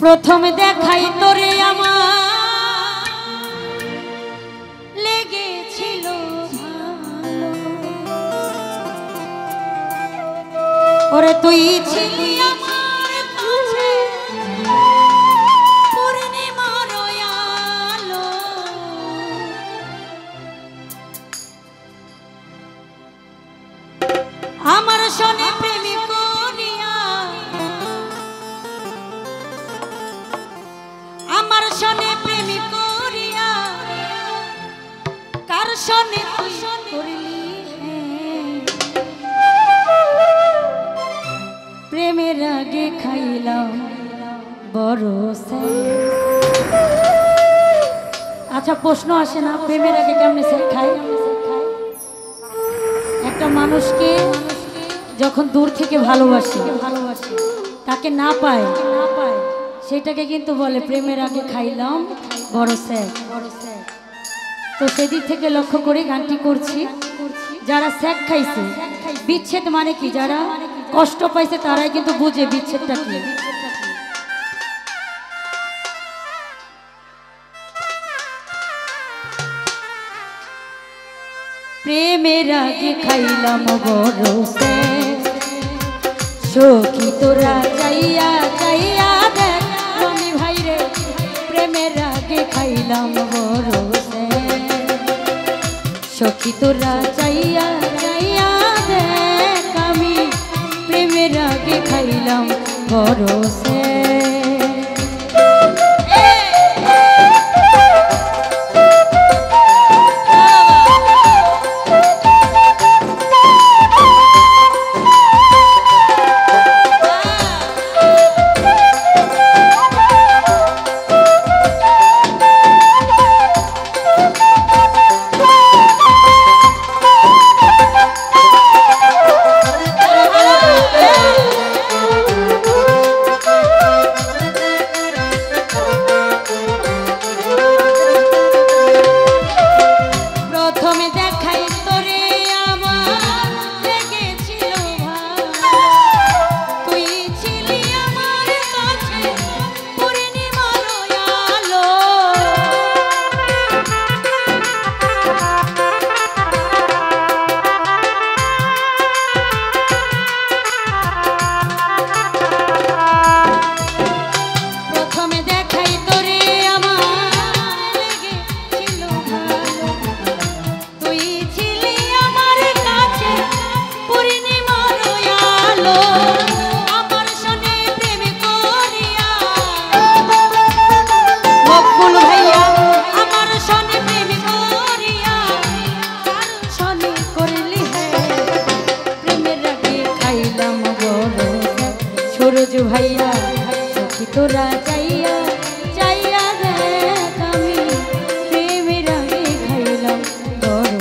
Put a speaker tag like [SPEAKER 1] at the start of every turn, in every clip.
[SPEAKER 1] প্রথম দেখাই তোরে আমার লেগেছিল ভালো, ওরে তুই ছিলি আমার কাছে পূর্ণিমার আলো, আমার সনে প্রেমী করিয়া, আমার সনে প্রেমী করিয়া কার সনে তুই করলি প্রেমের আগে খাইলাম বড়। আচ্ছা প্রশ্ন আসে না, প্রেমের আগে কেমনে সে খায়? একটা মানুষকে যখন দূর থেকে ভালোবাসে তাকে না পায় সেটাকে কিন্তু বলে প্রেমের আগে খাইলাম বড় স্যাক। তো সেদিক থেকে লক্ষ্য করে গানটি করছি। যারা স্যাক খাইছে, বিচ্ছেদ মানে কি, যারা কষ্ট পাইছে তারাই কিন্তু বুঝে বিচ্ছেদটা কি। প্রেমের আগে খাইলাম বড় স্যাক, সখী তোরা চাইয়া চাইয়া দেখ রনি ভাই রে, প্রেমের আগে খাইলাম বড় স্যাক, সখী তোরা চাইয়া চাইয়া দেখ আমি প্রেমের আগে খাইলাম বড় স্যাক। ভাইয়া সখী তোরা চাইয়া চাইয়া দেখ আমি প্রেমের আগে খাইলাম বড়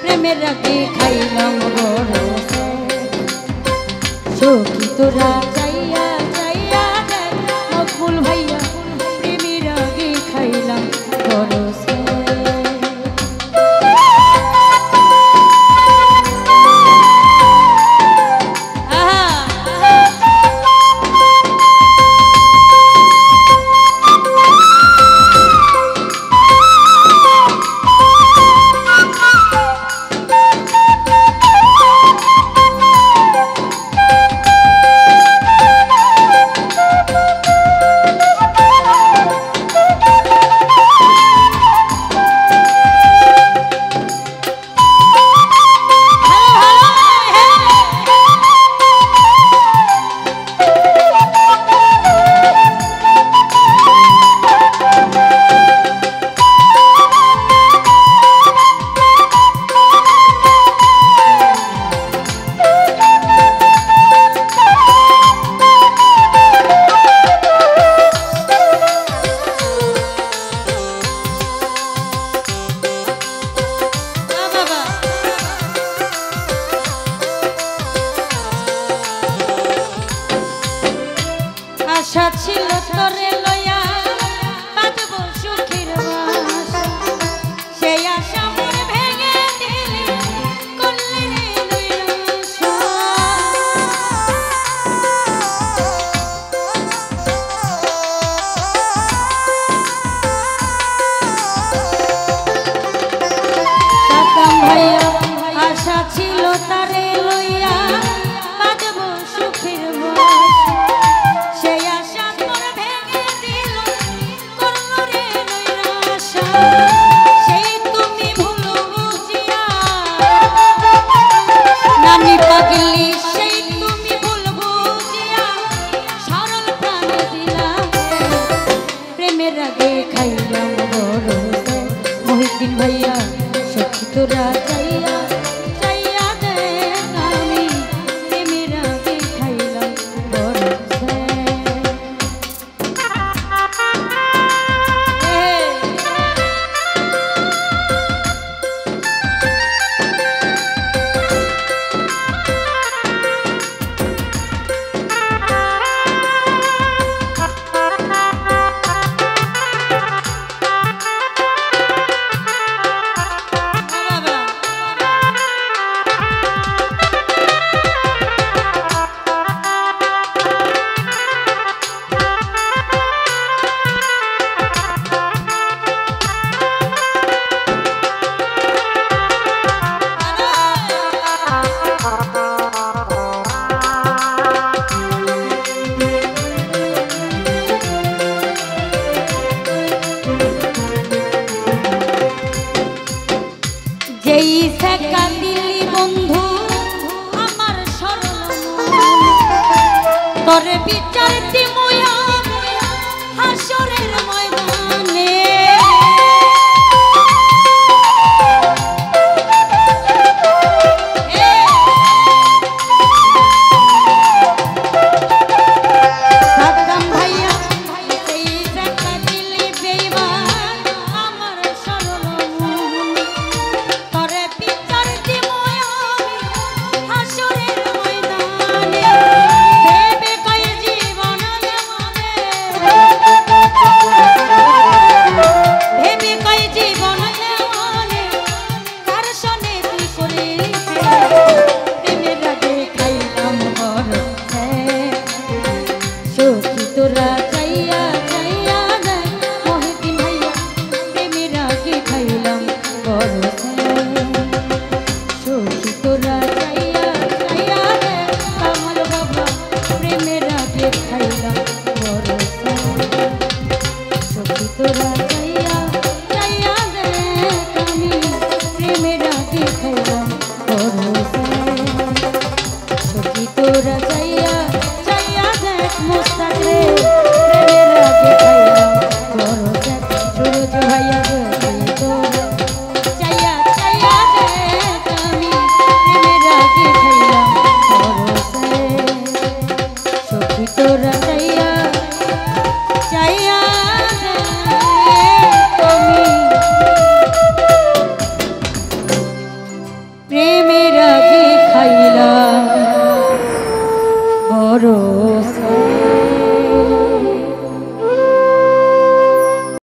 [SPEAKER 1] প্রেমের আগে খাইলাম বড় সখী তোরা চাইয়া চাইয়া দেখ মকবুল ভাইয়া প্রেমের আগে খাইলাম বড় আশা ছিল তোরে লইয়া বাঁধব সুখের বাসা সেই আশা মোর ভেঙে দিলি করলি রে নৈরাশা সাকাম ভাইয়া আশা ছিল তারে লইয়া বাঁধব সুখের বাসা সেই আশা তোর ভেঙে দিল করল রে নৈরাশা সেই তুমি ভুল বুঝিয়া নামি পাগলি সেই তুমি ভুল বুঝিয়া সরল প্রাণে দিলাম প্রেমের আগে খাইলাম বড় মহিউদ্দিন ভাইয়া সখী তোরা চাইয়া চাইয়া দেখ আমি প্রেমের আগে খাইলাম বড় যেই সেকা দিলি বন্ধু আমার সরল তোরে বিচার দিমুয়া হাসরের ময়দানে সাকাম ভাইয়া যেই সেকা দিলি বেঈমান আমার সরল তোরে বিচার দিমুয়া হাসরের ময়দানে ভেবে কই জীবন ভেবে কই জীবন কার সনে তুই করে প্রেমের আগে খাইলাম বড় সখী তোরা চাইয়া চাইয়া দেখ মহিউদ্দিন ভাইয়া প্রেমের আগে খাইলাম বড় সখী তোরা চাইয়া চাইয়া দেখ আমার বাবা প্রেমের আগে খাইলাম বড় সখী তোরা চাইয়া চাইয়া দেখ আমি প্রেমের আগে খাইলাম বড় সখী তোরা চাইয়া চাইয়া দেখ মোস্তাক রে প্রেমের আগে খাইলাম বড় সুরজ ভাইয়া তোরা চাইয়া চাইয়া দেখ আমি প্রেমের আগে খাইলাম বড় সখী তোরা চাইয়া